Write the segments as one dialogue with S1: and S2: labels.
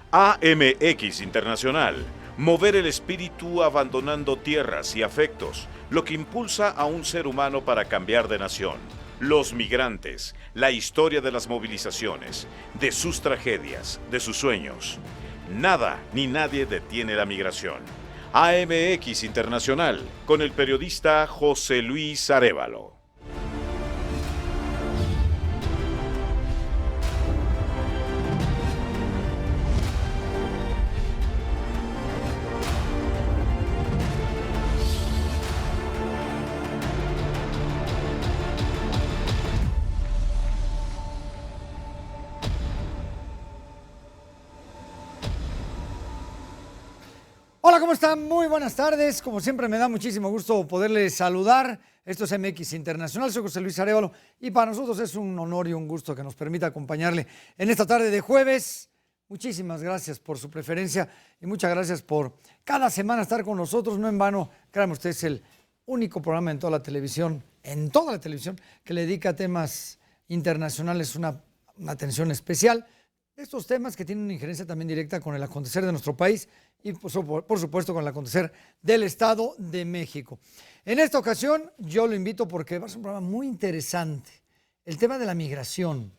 S1: AMX Internacional. Mover el espíritu abandonando tierras y afectos, lo que impulsa a un ser humano para cambiar de nación. Los migrantes, la historia de las movilizaciones, de sus tragedias, de sus sueños. Nada ni nadie detiene la migración. AMX Internacional, con el periodista José Luis Arévalo.
S2: Hola, ¿cómo están? Muy buenas tardes. Como siempre me da muchísimo gusto poderles saludar. Esto es MX Internacional, soy José Luis Arévalo y para nosotros es un honor y un gusto que nos permita acompañarle en esta tarde de jueves. Muchísimas gracias por su preferencia y muchas gracias por cada semana estar con nosotros. No en vano, créanme usted, es el único programa en toda la televisión, que le dedica a temas internacionales una atención especial. Estos temas que tienen una injerencia también directa con el acontecer de nuestro país y por supuesto con el acontecer del Estado de México. En esta ocasión yo lo invito porque va a ser un programa muy interesante. El tema de la migración,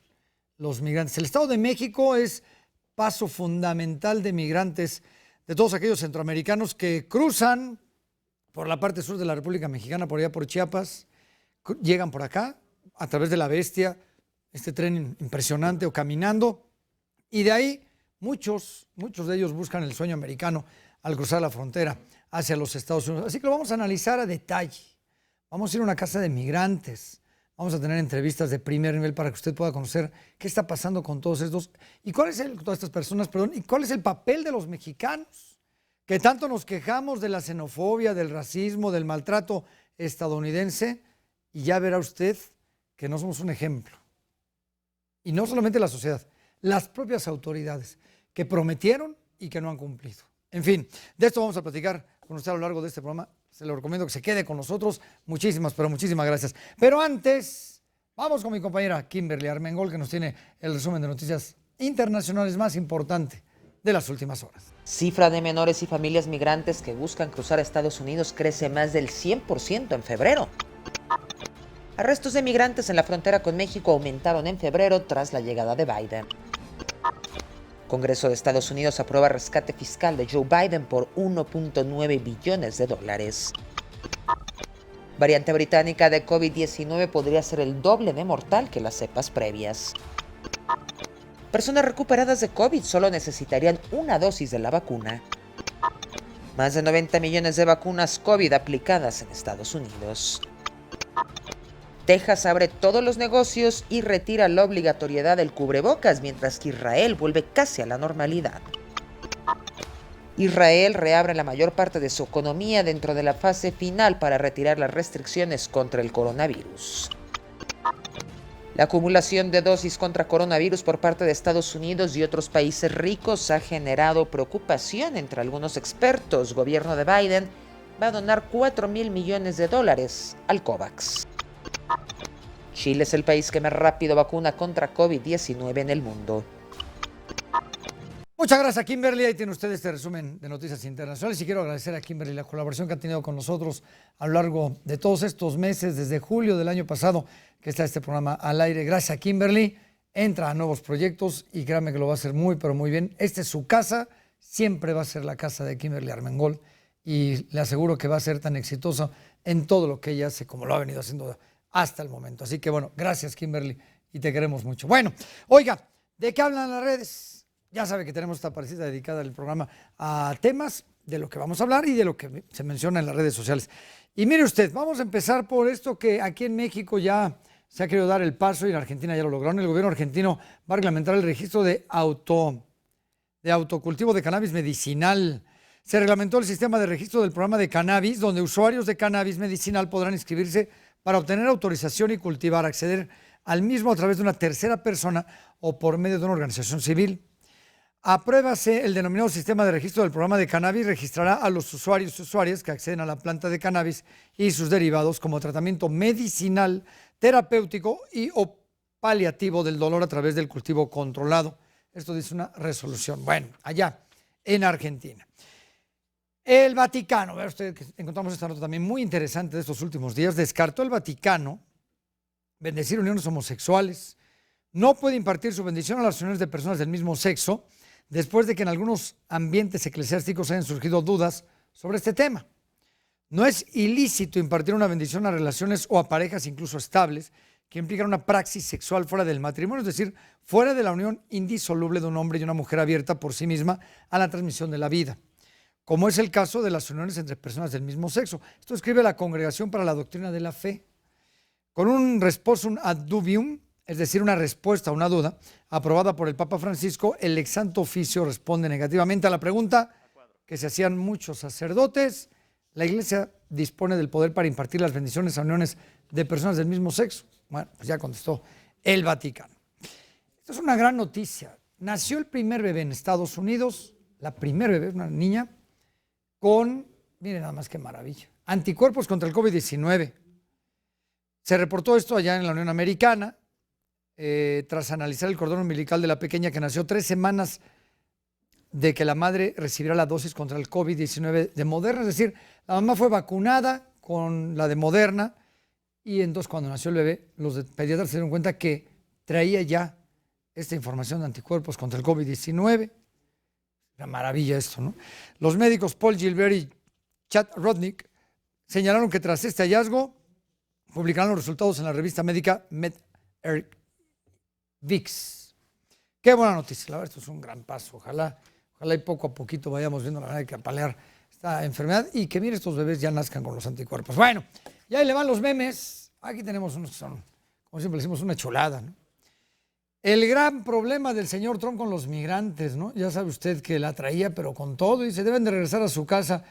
S2: los migrantes. El Estado de México es paso fundamental de migrantes, de todos aquellos centroamericanos que cruzan por la parte sur de la República Mexicana, por allá por Chiapas, llegan por acá a través de la Bestia, este tren impresionante, o caminando. Y de ahí muchos de ellos buscan el sueño americano al cruzar la frontera hacia los Estados Unidos. Así que lo vamos a analizar a detalle. Vamos a ir a una casa de migrantes. Vamos a tener entrevistas de primer nivel para que usted pueda conocer qué está pasando con todos estos y todas estas personas, y cuál es el papel de los mexicanos, que tanto nos quejamos de la xenofobia, del racismo, del maltrato estadounidense, y ya verá usted que no somos un ejemplo. Y no solamente la sociedad, las propias autoridades que prometieron y que no han cumplido. En fin, de esto vamos a platicar con usted a lo largo de este programa. Se lo recomiendo que se quede con nosotros. Muchísimas gracias. Pero antes, vamos con mi compañera Kimberly Armengol, que nos tiene el resumen de noticias internacionales más importante de las últimas horas.
S3: Cifra de menores y familias migrantes que buscan cruzar a Estados Unidos crece más del 100% en febrero. Arrestos de migrantes en la frontera con México aumentaron en febrero tras la llegada de Biden. Congreso de Estados Unidos aprueba rescate fiscal de Joe Biden por 1.9 billones de dólares. Variante británica de COVID-19 podría ser el doble de mortal que las cepas previas. Personas recuperadas de COVID solo necesitarían una dosis de la vacuna. Más de 90 millones de vacunas COVID aplicadas en Estados Unidos. Texas abre todos los negocios y retira la obligatoriedad del cubrebocas, mientras que Israel vuelve casi a la normalidad. Israel reabre la mayor parte de su economía dentro de la fase final para retirar las restricciones contra el coronavirus. La acumulación de dosis contra coronavirus por parte de Estados Unidos y otros países ricos ha generado preocupación entre algunos expertos. El gobierno de Biden va a donar $4,000 millones al COVAX. Chile es el país que más rápido vacuna contra COVID-19 en el mundo.
S2: Muchas gracias, Kimberly. Ahí tiene usted este resumen de noticias internacionales y quiero agradecer a Kimberly la colaboración que ha tenido con nosotros a lo largo de todos estos meses, desde julio del año pasado que está este programa al aire. Gracias a Kimberly. Entra a nuevos proyectos y créanme que lo va a hacer muy, pero muy bien. Esta es su casa, siempre va a ser la casa de Kimberly Armengol y le aseguro que va a ser tan exitosa en todo lo que ella hace como lo ha venido haciendo hasta el momento. Así que bueno, gracias Kimberly y te queremos mucho. Bueno, oiga, ¿de qué hablan las redes? Ya sabe que tenemos esta partecita dedicada al programa a temas de lo que vamos a hablar y de lo que se menciona en las redes sociales. Y mire usted, vamos a empezar por esto que aquí en México ya se ha querido dar el paso y en Argentina ya lo lograron. El gobierno argentino va a reglamentar el registro de autocultivo de cannabis medicinal. Se reglamentó el sistema de registro del programa de cannabis, donde usuarios de cannabis medicinal podrán inscribirse para obtener autorización y cultivar, acceder al mismo a través de una tercera persona o por medio de una organización civil. Apruébase el denominado sistema de registro del programa de cannabis. Registrará a los usuarios y usuarias que acceden a la planta de cannabis y sus derivados como tratamiento medicinal, terapéutico y o paliativo del dolor a través del cultivo controlado. Esto dice una resolución. Bueno, allá en Argentina. El Vaticano, vea usted que encontramos esta nota también muy interesante de estos últimos días. Descartó el Vaticano bendecir uniones homosexuales. No puede impartir su bendición a las uniones de personas del mismo sexo después de que en algunos ambientes eclesiásticos hayan surgido dudas sobre este tema. No es ilícito impartir una bendición a relaciones o a parejas incluso estables que implican una praxis sexual fuera del matrimonio, es decir, fuera de la unión indisoluble de un hombre y una mujer abierta por sí misma a la transmisión de la vida, como es el caso de las uniones entre personas del mismo sexo. Esto escribe la Congregación para la Doctrina de la Fe. Con un responsum ad dubium, es decir, una respuesta a una duda, aprobada por el Papa Francisco, el ex Santo Oficio responde negativamente a la pregunta que se hacían muchos sacerdotes. La Iglesia dispone del poder para impartir las bendiciones a uniones de personas del mismo sexo. Bueno, pues ya contestó el Vaticano. Esto es una gran noticia. Nació el primer bebé en Estados Unidos, la primer bebé, una niña, con, miren nada más qué maravilla, anticuerpos contra el COVID-19. Se reportó esto allá en la Unión Americana, tras analizar el cordón umbilical de la pequeña que nació 3 semanas de que la madre recibiera la dosis contra el COVID-19 de Moderna. Es decir, la mamá fue vacunada con la de Moderna y entonces cuando nació el bebé, los pediatras se dieron cuenta que traía ya esta información de anticuerpos contra el COVID-19. Una maravilla esto, ¿no? Los médicos Paul Gilbert y Chad Rodnick señalaron que tras este hallazgo publicarán los resultados en la revista médica VIX. Qué buena noticia, la verdad, esto es un gran paso. Ojalá y poco a poquito vayamos viendo la manera de que apalear esta enfermedad y que, mire, estos bebés ya nazcan con los anticuerpos. Bueno, y ahí le van los memes. Aquí tenemos unos que son, como siempre decimos, una chulada, ¿no? El gran problema del señor Trump con los migrantes, ¿no? Ya sabe usted que la traía, pero con todo, y se deben de regresar a su casa.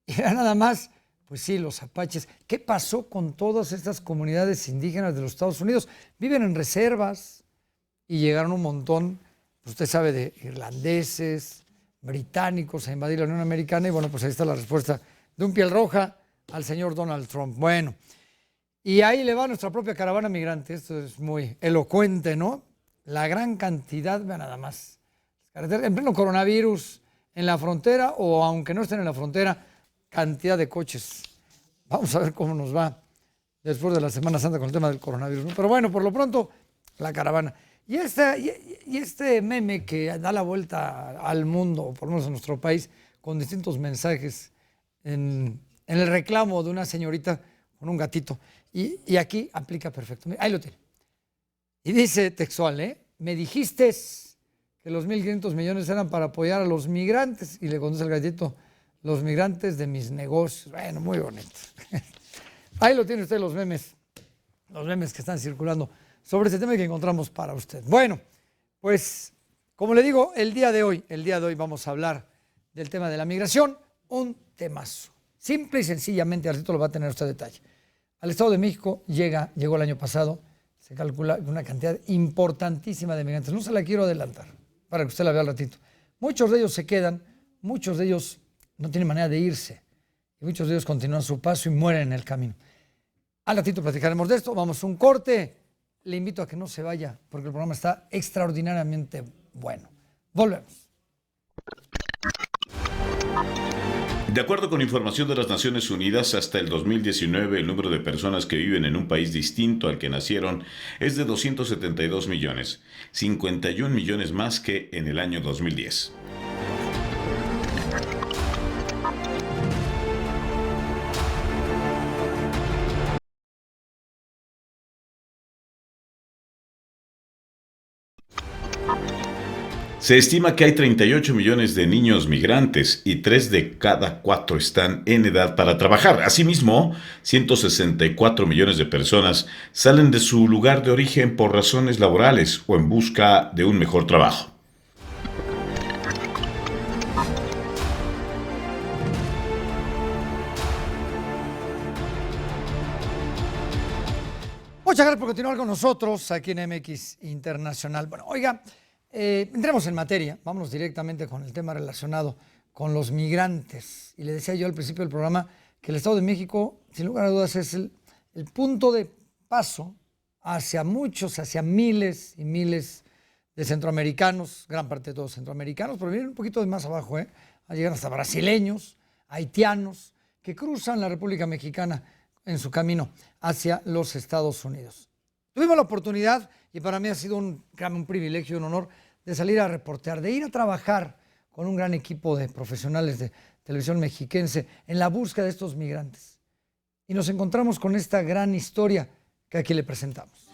S2: Y era nada más, pues sí, los apaches. ¿Qué pasó con todas estas comunidades indígenas de los Estados Unidos? Viven en reservas y llegaron un montón, pues usted sabe, de irlandeses, británicos a invadir la Unión Americana. Y bueno, pues ahí está la respuesta de un piel roja al señor Donald Trump. Bueno, y ahí le va nuestra propia caravana migrante. Esto es muy elocuente, ¿no? La gran cantidad, vean nada más, en pleno coronavirus, en la frontera o aunque no estén en la frontera, cantidad de coches. Vamos a ver cómo nos va después de la Semana Santa con el tema del coronavirus, ¿no? Pero bueno, por lo pronto, la caravana. Y este meme que da la vuelta al mundo, por lo menos en nuestro país, con distintos mensajes en el reclamo de una señorita con un gatito. Y aquí aplica perfecto. Ahí lo tiene. Y dice textual, me dijiste que los 1.500 millones eran para apoyar a los migrantes. Y le contesta el gatito, los migrantes de mis negocios. Bueno, muy bonito. Ahí lo tiene usted, los memes que están circulando sobre este tema que encontramos para usted. Bueno, pues, como le digo, el día de hoy vamos a hablar del tema de la migración, un temazo. Simple y sencillamente, al ratito lo va a tener usted detalle. Al Estado de México llegó el año pasado, se calcula una cantidad importantísima de migrantes. No se la quiero adelantar, para que usted la vea al ratito. Muchos de ellos se quedan, muchos de ellos no tienen manera de irse, y muchos de ellos continúan su paso y mueren en el camino. Al ratito platicaremos de esto, vamos a un corte. Le invito a que no se vaya, porque el programa está extraordinariamente bueno. Volvemos.
S1: De acuerdo con información de las Naciones Unidas, hasta el 2019 el número de personas que viven en un país distinto al que nacieron es de 272 millones, 51 millones más que en el año 2010. Se estima que hay 38 millones de niños migrantes y 3 de cada 4 están en edad para trabajar. Asimismo, 164 millones de personas salen de su lugar de origen por razones laborales o en busca de un mejor trabajo.
S2: Muchas gracias por continuar con nosotros aquí en MX Internacional. Bueno, oiga, entremos en materia, vámonos directamente con el tema relacionado con los migrantes. Y le decía yo al principio del programa que el Estado de México, sin lugar a dudas, es el punto de paso hacia miles y miles de centroamericanos, gran parte de todos centroamericanos, pero vienen un poquito de más abajo, a llegar hasta brasileños, haitianos, que cruzan la República Mexicana en su camino hacia los Estados Unidos. Tuvimos la oportunidad, y para mí ha sido un privilegio y un honor, de salir a reportear, de ir a trabajar con un gran equipo de profesionales de televisión mexiquense en la búsqueda de estos migrantes. Y nos encontramos con esta gran historia que aquí le presentamos.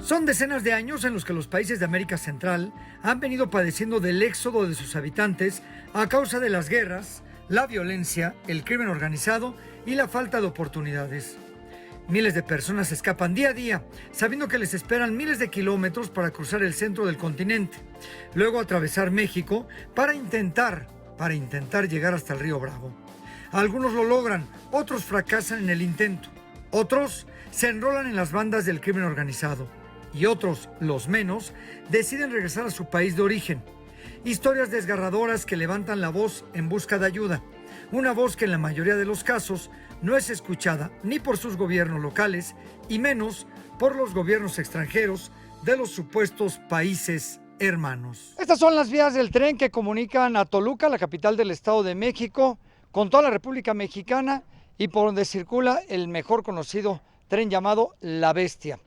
S2: Son decenas de años en los que los países de América Central han venido padeciendo del éxodo de sus habitantes a causa de las guerras, la violencia, el crimen organizado y la falta de oportunidades. Miles de personas escapan día a día, sabiendo que les esperan miles de kilómetros para cruzar el centro del continente, luego atravesar México para intentar llegar hasta el río Bravo. Algunos lo logran, otros fracasan en el intento, otros se enrolan en las bandas del crimen organizado y otros, los menos, deciden regresar a su país de origen. Historias desgarradoras que levantan la voz en busca de ayuda, una voz que en la mayoría de los casos no es escuchada ni por sus gobiernos locales y menos por los gobiernos extranjeros de los supuestos países hermanos. Estas son las vías del tren que comunican a Toluca, la capital del Estado de México, con toda la República Mexicana y por donde circula el mejor conocido tren llamado La Bestia.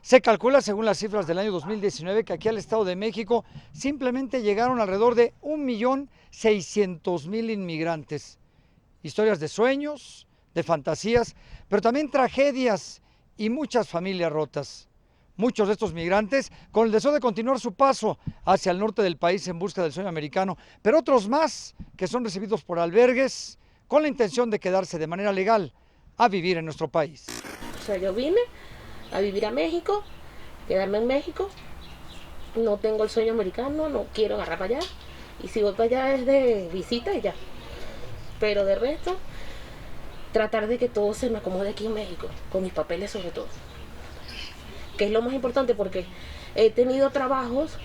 S2: Se calcula, según las cifras del año 2019, que aquí al Estado de México simplemente llegaron alrededor de 1.600.000 inmigrantes. Historias de sueños, de fantasías, pero también tragedias y muchas familias rotas. Muchos de estos migrantes con el deseo de continuar su paso hacia el norte del país en busca del sueño americano, pero otros más que son recibidos por albergues con la intención de quedarse de manera legal a vivir en nuestro país.
S4: O sea, yo vine a vivir a México, quedarme en México, no tengo el sueño americano, no quiero agarrar para allá, y si voy para allá es de visita y ya, pero de resto, tratar de que todo se me acomode aquí en México, con mis papeles sobre todo, que es lo más importante porque he tenido trabajos,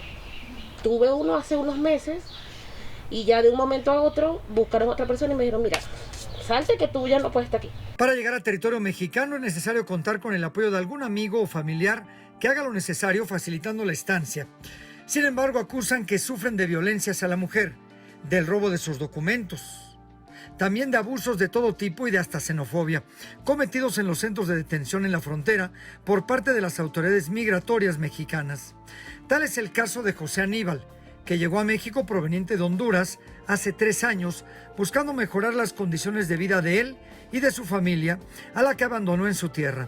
S4: tuve uno hace unos meses, y ya de un momento a otro buscaron a otra persona y me dijeron, mira, salte que tú ya no puedes estar aquí.
S2: Para llegar a territorio mexicano es necesario contar con el apoyo de algún amigo o familiar que haga lo necesario facilitando la estancia. Sin embargo, acusan que sufren de violencia hacia la mujer, del robo de sus documentos, también de abusos de todo tipo y de hasta xenofobia, cometidos en los centros de detención en la frontera por parte de las autoridades migratorias mexicanas. Tal es el caso de José Aníbal, que llegó a México proveniente de Honduras hace 3 años, buscando mejorar las condiciones de vida de él y de su familia, a la que abandonó en su tierra.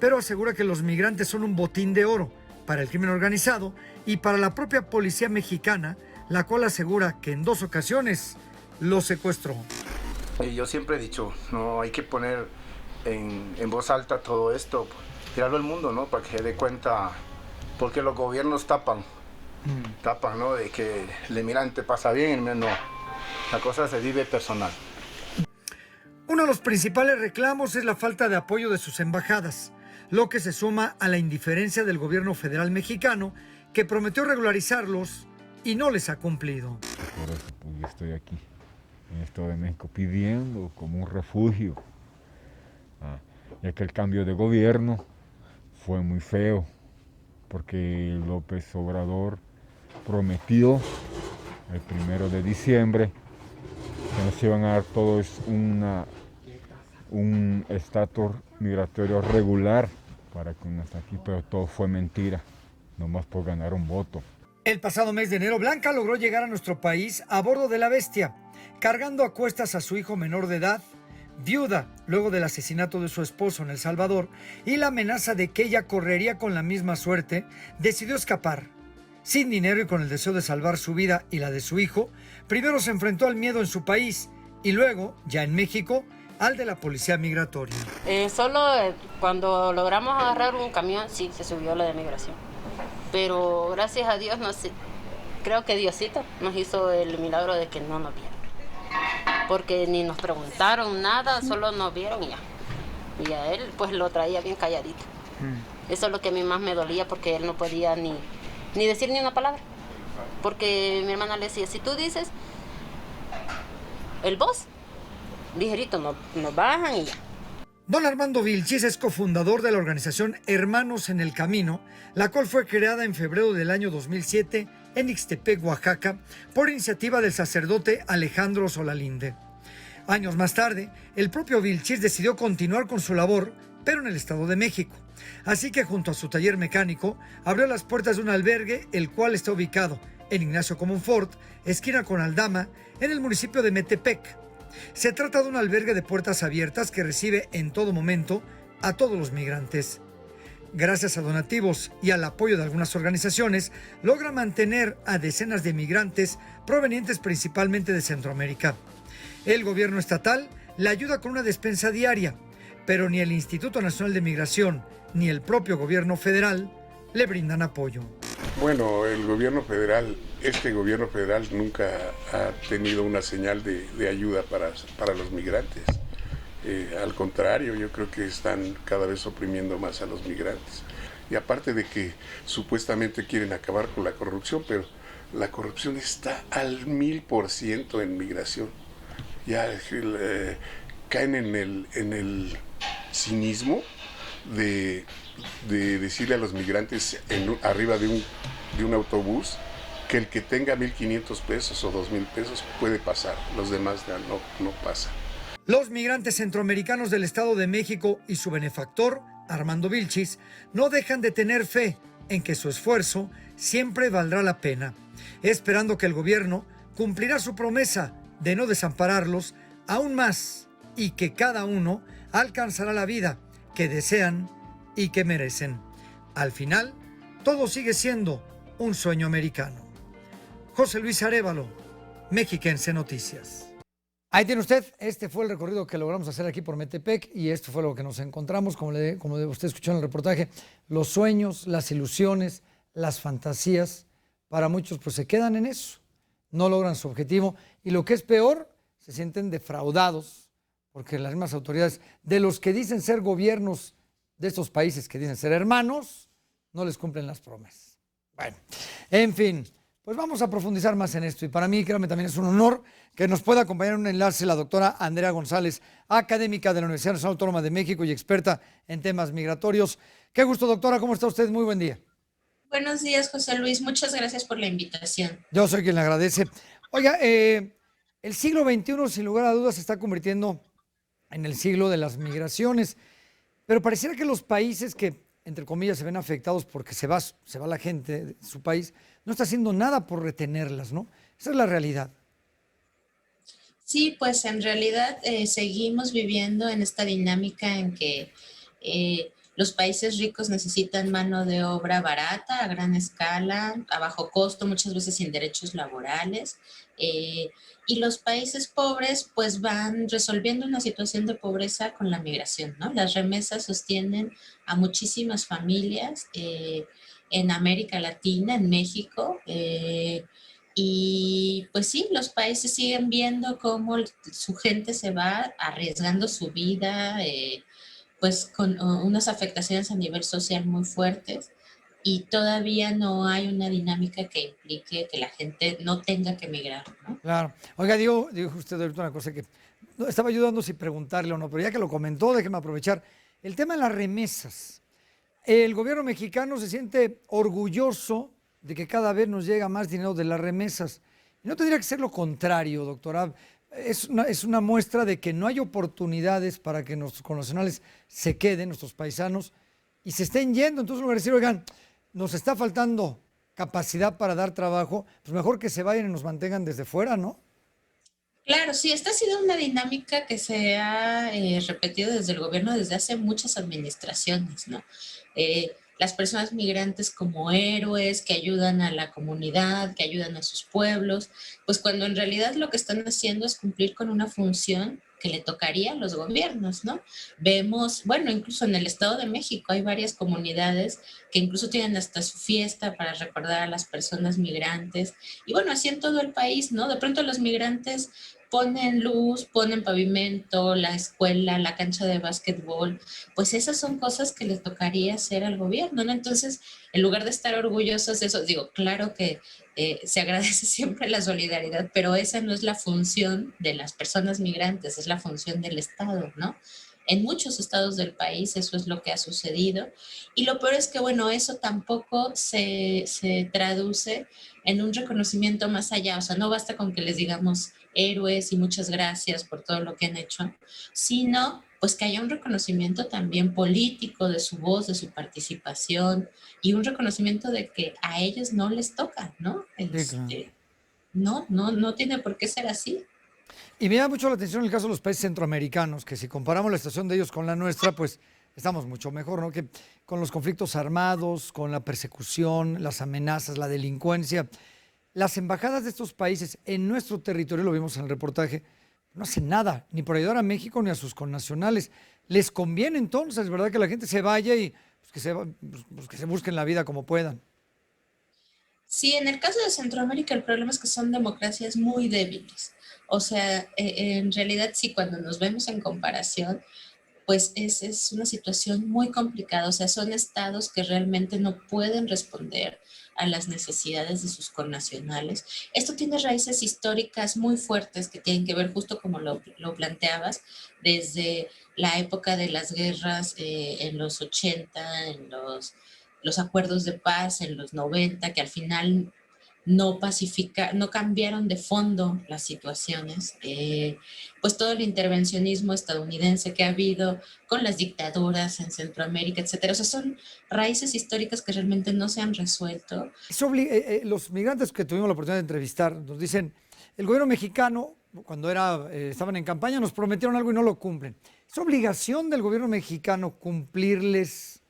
S2: Pero asegura que los migrantes son un botín de oro para el crimen organizado y para la propia policía mexicana, la cual asegura que en 2 ocasiones lo secuestró.
S5: Yo siempre he dicho, no hay que poner en voz alta todo esto, tirarlo al mundo, ¿no? Para que se dé cuenta, porque los gobiernos tapan, ¿no? De que el migrante pasa bien, no. La cosa se vive personal.
S2: Uno de los principales reclamos es la falta de apoyo de sus embajadas, lo que se suma a la indiferencia del gobierno federal mexicano, que prometió regularizarlos y no les ha cumplido.
S6: Por eso pues, yo estoy aquí, en el Estado de México, pidiendo como un refugio, ya que el cambio de gobierno fue muy feo, porque López Obrador prometió el 1 de diciembre que nos iban a dar todos un estatus migratorio regular para que uno esté aquí, pero todo fue mentira, nomás por ganar un voto.
S2: El pasado mes de enero, Blanca logró llegar a nuestro país a bordo de La Bestia, cargando a cuestas a su hijo menor de edad, viuda luego del asesinato de su esposo en El Salvador y la amenaza de que ella correría con la misma suerte, decidió escapar. Sin dinero y con el deseo de salvar su vida y la de su hijo, primero se enfrentó al miedo en su país y luego, ya en México, al de la policía migratoria.
S4: Solo cuando logramos agarrar un camión, sí, se subió la de migración. Pero gracias a Dios, no sé, creo que Diosito nos hizo el milagro de que no nos vieron. Porque ni nos preguntaron nada, solo nos vieron y ya. Y a él pues lo traía bien calladito. Eso es lo que a mí más me dolía porque él no podía ni decir ni una palabra. Porque mi hermana le decía, si tú dices el boss, ligerito nos bajan y ya.
S2: Don Armando Vilchis es cofundador de la organización Hermanos en el Camino, la cual fue creada en febrero del año 2007 en Ixtepec, Oaxaca, por iniciativa del sacerdote Alejandro Solalinde. Años más tarde, el propio Vilchis decidió continuar con su labor, pero en el Estado de México. Así que junto a su taller mecánico, abrió las puertas de un albergue, el cual está ubicado en Ignacio Comonfort, esquina con Aldama, en el municipio de Metepec. Se trata de un albergue de puertas abiertas que recibe en todo momento a todos los migrantes. Gracias a donativos y al apoyo de algunas organizaciones, logra mantener a decenas de migrantes provenientes principalmente de Centroamérica. El gobierno estatal le ayuda con una despensa diaria, pero ni el Instituto Nacional de Migración ni el propio gobierno federal le brindan apoyo.
S7: Bueno, el gobierno federal, este gobierno federal nunca ha tenido una señal de ayuda para los migrantes. Al contrario, yo creo que están cada vez oprimiendo más a los migrantes. Y aparte de que supuestamente quieren acabar con la corrupción, pero la corrupción está al 1000% en migración. Ya caen en el cinismo de decirle a los migrantes arriba de un autobús que el que tenga 1,500 pesos o 2,000 pesos puede pasar, los demás no pasan.
S2: Los migrantes centroamericanos del Estado de México y su benefactor, Armando Vilchis, no dejan de tener fe en que su esfuerzo siempre valdrá la pena, esperando que el gobierno cumplirá su promesa de no desampararlos aún más y que cada uno alcanzará la vida que desean y que merecen. Al final, todo sigue siendo un sueño americano. José Luis Arévalo, Mexiquense Noticias. Ahí tiene usted, este fue el recorrido que logramos hacer aquí por Metepec y esto fue lo que nos encontramos, como usted escuchó en el reportaje, los sueños, las ilusiones, las fantasías, para muchos pues se quedan en eso, no logran su objetivo y lo que es peor, se sienten defraudados porque las mismas autoridades de los que dicen ser gobiernos de estos países que dicen ser hermanos, no les cumplen las promesas. Bueno, en fin, pues vamos a profundizar más en esto y para mí, créanme, también es un honor que nos pueda acompañar en un enlace la doctora Andrea González, académica de la Universidad Nacional Autónoma de México y experta en temas migratorios. Qué gusto, doctora, ¿cómo está usted? Muy buen día.
S8: Buenos días, José Luis, muchas gracias por la invitación.
S2: Yo soy quien le agradece. Oiga, el siglo XXI, sin lugar a dudas, se está convirtiendo en el siglo de las migraciones, pero pareciera que los países que, entre comillas, se ven afectados porque se va la gente de su país, no está haciendo nada por retenerlas, ¿no? Esa es la realidad.
S8: Sí, pues en realidad seguimos viviendo en esta dinámica en que los países ricos necesitan mano de obra barata, a gran escala, a bajo costo, muchas veces sin derechos laborales, y los países pobres pues van resolviendo una situación de pobreza con la migración, ¿no? Las remesas sostienen a muchísimas familias en América Latina, en México, y pues sí, los países siguen viendo cómo su gente se va arriesgando su vida, pues con unas afectaciones a nivel social muy fuertes y todavía no hay una dinámica que implique que la gente no tenga que emigrar, ¿no?
S2: Claro. Oiga, dijo usted ahorita una cosa que no, estaba ayudando sin preguntarle o no, pero ya que lo comentó, déjeme aprovechar. El tema de las remesas. El gobierno mexicano se siente orgulloso de que cada vez nos llega más dinero de las remesas. Y no tendría que ser lo contrario, doctora. Es una muestra de que no hay oportunidades para que nuestros connacionales se queden, nuestros paisanos, y se estén yendo. Entonces, en lugar de decir, oigan, nos está faltando capacidad para dar trabajo, pues mejor que se vayan y nos mantengan desde fuera, ¿no?
S8: Claro, sí, esta ha sido una dinámica que se ha repetido desde el gobierno desde hace muchas administraciones, ¿no? Las personas migrantes como héroes que ayudan a la comunidad, que ayudan a sus pueblos, pues cuando en realidad lo que están haciendo es cumplir con una función que le tocaría a los gobiernos, ¿no? Vemos, bueno, incluso en el Estado de México hay varias comunidades que incluso tienen hasta su fiesta para recordar a las personas migrantes. Y bueno, así en todo el país, ¿no? De pronto los migrantes ponen luz, ponen pavimento, la escuela, la cancha de básquetbol, pues esas son cosas que le tocaría hacer al gobierno, ¿no? Entonces, en lugar de estar orgullosos de eso, digo, claro que se agradece siempre la solidaridad, pero esa no es la función de las personas migrantes, es la función del Estado, ¿no? En muchos estados del país eso es lo que ha sucedido. Y lo peor es que, bueno, eso tampoco se traduce en un reconocimiento más allá. O sea, no basta con que les digamos héroes y muchas gracias por todo lo que han hecho, sino pues que haya un reconocimiento también político de su voz, de su participación y un reconocimiento de que a ellos no les toca, ¿no? No tiene por qué ser así.
S2: Y me llama mucho la atención el caso de los países centroamericanos, que si comparamos la situación de ellos con la nuestra, pues estamos mucho mejor, ¿no? Que con los conflictos armados, con la persecución, las amenazas, la delincuencia, las embajadas de estos países en nuestro territorio, lo vimos en el reportaje, no hacen nada, ni por ayudar a México ni a sus connacionales. Les conviene entonces, ¿verdad? Que la gente se vaya y que se busquen la vida como puedan.
S8: Sí, en el caso de Centroamérica el problema es que son democracias muy débiles. O sea, en realidad sí, cuando nos vemos en comparación, pues es una situación muy complicada. O sea, son estados que realmente no pueden responder a las necesidades de sus connacionales. Esto tiene raíces históricas muy fuertes que tienen que ver, justo como lo planteabas, desde la época de las guerras en los 80, en los acuerdos de paz en los 90, que al final no cambiaron de fondo las situaciones, pues todo el intervencionismo estadounidense que ha habido con las dictaduras en Centroamérica, etcétera. O sea, son raíces históricas que realmente no se han resuelto.
S2: Los migrantes que tuvimos la oportunidad de entrevistar nos dicen, el gobierno mexicano, cuando estaban en campaña, nos prometieron algo y no lo cumplen. ¿Es obligación del gobierno mexicano cumplirles,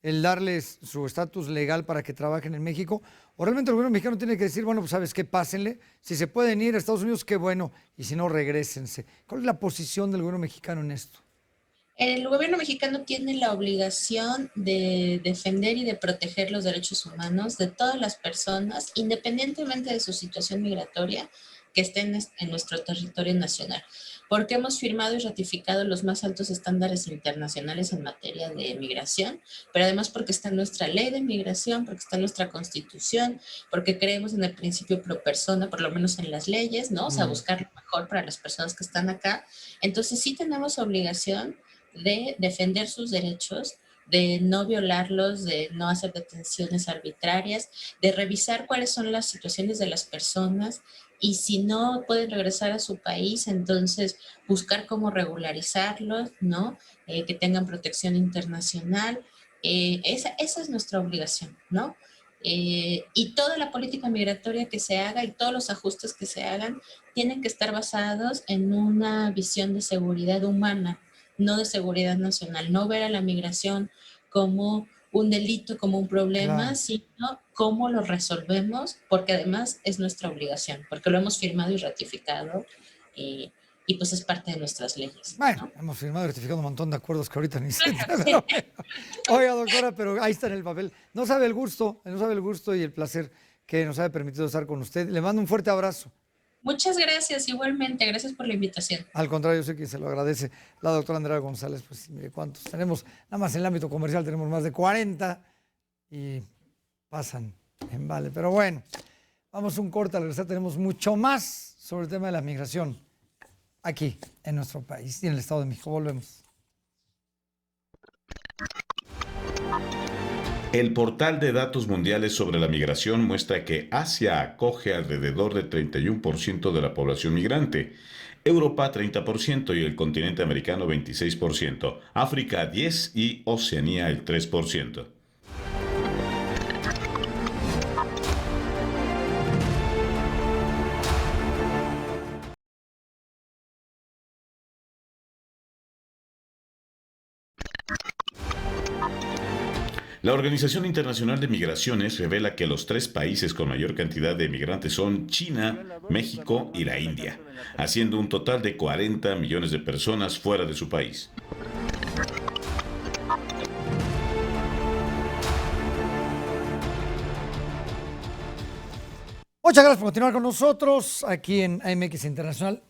S2: el darles su estatus legal para que trabajen en México? ¿O realmente el gobierno mexicano tiene que decir, bueno, pues sabes qué, pásenle, si se pueden ir a Estados Unidos, qué bueno, y si no, regrésense? ¿Cuál es la posición del gobierno mexicano en esto?
S8: El gobierno mexicano tiene la obligación de defender y de proteger los derechos humanos de todas las personas, independientemente de su situación migratoria, que estén en nuestro territorio nacional, porque hemos firmado y ratificado los más altos estándares internacionales en materia de migración, pero además porque está en nuestra ley de migración, porque está en nuestra constitución, porque creemos en el principio pro persona, por lo menos en las leyes, ¿no? O sea, buscar lo mejor para las personas que están acá. Entonces sí tenemos obligación de defender sus derechos, de no violarlos, de no hacer detenciones arbitrarias, de revisar cuáles son las situaciones de las personas y si no pueden regresar a su país, entonces buscar cómo regularizarlos, ¿no? Que tengan protección internacional. Esa es nuestra obligación, ¿no? Y toda la política migratoria que se haga y todos los ajustes que se hagan tienen que estar basados en una visión de seguridad humana, no de seguridad nacional, no ver a la migración como un delito, como un problema, claro, sino cómo lo resolvemos, porque además es nuestra obligación, porque lo hemos firmado y ratificado y pues es parte de nuestras leyes.
S2: Bueno, ¿no? Hemos firmado y ratificado un montón de acuerdos que ahorita ni se... Oiga, doctora, pero ahí está en el papel. No sabe el gusto y el placer que nos haya permitido estar con usted. Le mando un fuerte abrazo.
S8: Muchas gracias, igualmente. Gracias por la invitación.
S2: Al contrario, yo sé que se lo agradece la doctora Andrea González. Pues mire cuántos tenemos, nada más en el ámbito comercial tenemos más de 40 y pasan en vale. Pero bueno, vamos a un corte, al regresar tenemos mucho más sobre el tema de la migración aquí en nuestro país y en el Estado de México. Volvemos.
S1: El portal de datos mundiales sobre la migración muestra que Asia acoge alrededor del 31% de la población migrante, Europa 30% y el continente americano 26%, África 10% y Oceanía el 3%. La Organización Internacional de Migraciones revela que los 3 países con mayor cantidad de migrantes son China, México y la India, haciendo un total de 40 millones de personas fuera de su país.
S2: Muchas gracias por continuar con nosotros aquí en AMX Internacional.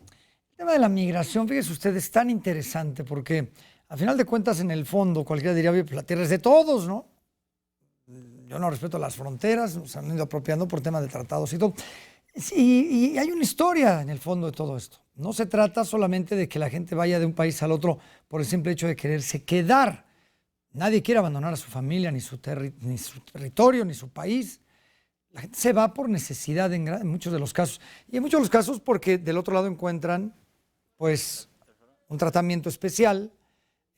S2: El tema de la migración, fíjese usted, es tan interesante porque al final de cuentas, en el fondo, cualquiera diría, oye, pues la tierra es de todos, ¿no? Yo no respeto las fronteras, nos han ido apropiando por temas de tratados y todo. Y hay una historia en el fondo de todo esto. No se trata solamente de que la gente vaya de un país al otro por el simple hecho de quererse quedar. Nadie quiere abandonar a su familia, ni su territorio, ni su país. La gente se va por necesidad en muchos de los casos. Y en muchos de los casos porque del otro lado encuentran, pues, un tratamiento especial,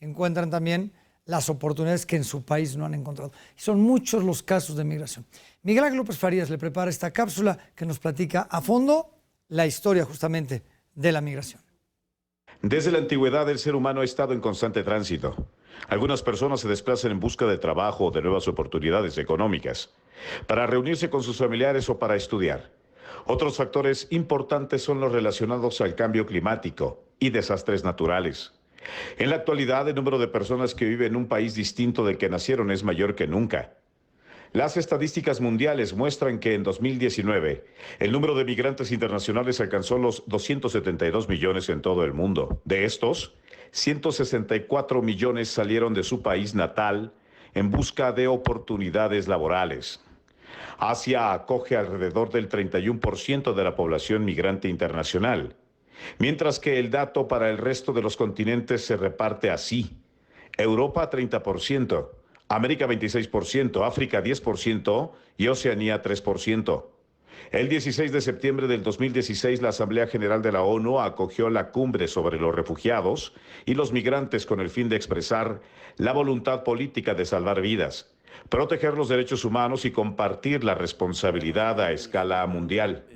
S2: encuentran también las oportunidades que en su país no han encontrado. Y son muchos los casos de migración. Miguel Ángel López Farías le prepara esta cápsula que nos platica a fondo la historia justamente de la migración.
S1: Desde la antigüedad el ser humano ha estado en constante tránsito. Algunas personas se desplazan en busca de trabajo o de nuevas oportunidades económicas, para reunirse con sus familiares o para estudiar. Otros factores importantes son los relacionados al cambio climático y desastres naturales. En la actualidad, el número de personas que viven en un país distinto del que nacieron es mayor que nunca. Las estadísticas mundiales muestran que en 2019 el número de migrantes internacionales alcanzó los 272 millones en todo el mundo. De estos, 164 millones salieron de su país natal en busca de oportunidades laborales. Asia acoge alrededor del 31% de la población migrante internacional, mientras que el dato para el resto de los continentes se reparte así: Europa 30%, América 26%, África 10% y Oceanía 3%. El 16 de septiembre del 2016, la Asamblea General de la ONU acogió la cumbre sobre los refugiados y los migrantes con el fin de expresar la voluntad política de salvar vidas, proteger los derechos humanos y compartir la responsabilidad a escala mundial.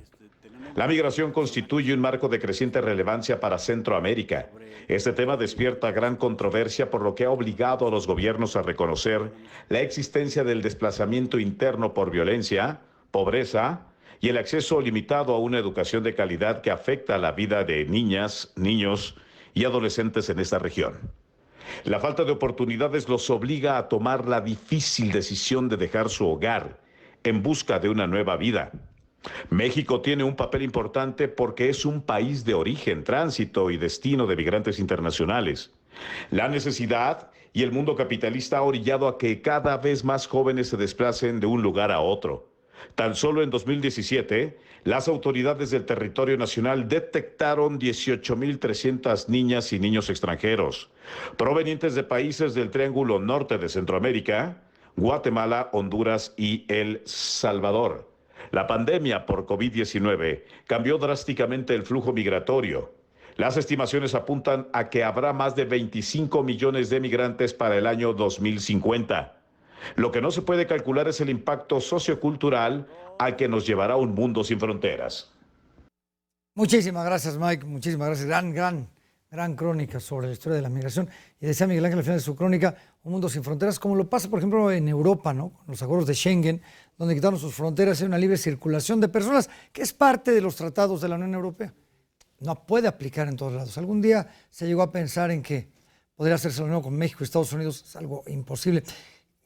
S1: La migración constituye un marco de creciente relevancia para Centroamérica. Este tema despierta gran controversia, por lo que ha obligado a los gobiernos a reconocer la existencia del desplazamiento interno por violencia, pobreza y el acceso limitado a una educación de calidad que afecta a la vida de niñas, niños y adolescentes en esta región. La falta de oportunidades los obliga a tomar la difícil decisión de dejar su hogar en busca de una nueva vida. México tiene un papel importante porque es un país de origen, tránsito y destino de migrantes internacionales. La necesidad y el mundo capitalista ha orillado a que cada vez más jóvenes se desplacen de un lugar a otro. Tan solo en 2017, las autoridades del territorio nacional detectaron 18.300 niñas y niños extranjeros, provenientes de países del Triángulo Norte de Centroamérica, Guatemala, Honduras y El Salvador. La pandemia por COVID-19 cambió drásticamente el flujo migratorio. Las estimaciones apuntan a que habrá más de 25 millones de migrantes para el año 2050. Lo que no se puede calcular es el impacto sociocultural al que nos llevará un mundo sin fronteras.
S2: Muchísimas gracias, Mike. Muchísimas gracias. Gran crónica sobre la historia de la migración. Y decía Miguel Ángel al final de su crónica, un mundo sin fronteras, como lo pasa, por ejemplo, en Europa, ¿no? Con los acuerdos de Schengen, donde quitaron sus fronteras y hay una libre circulación de personas, que es parte de los tratados de la Unión Europea. No puede aplicar en todos lados. Algún día se llegó a pensar en que podría hacerse lo mismo con México y Estados Unidos. Es algo imposible.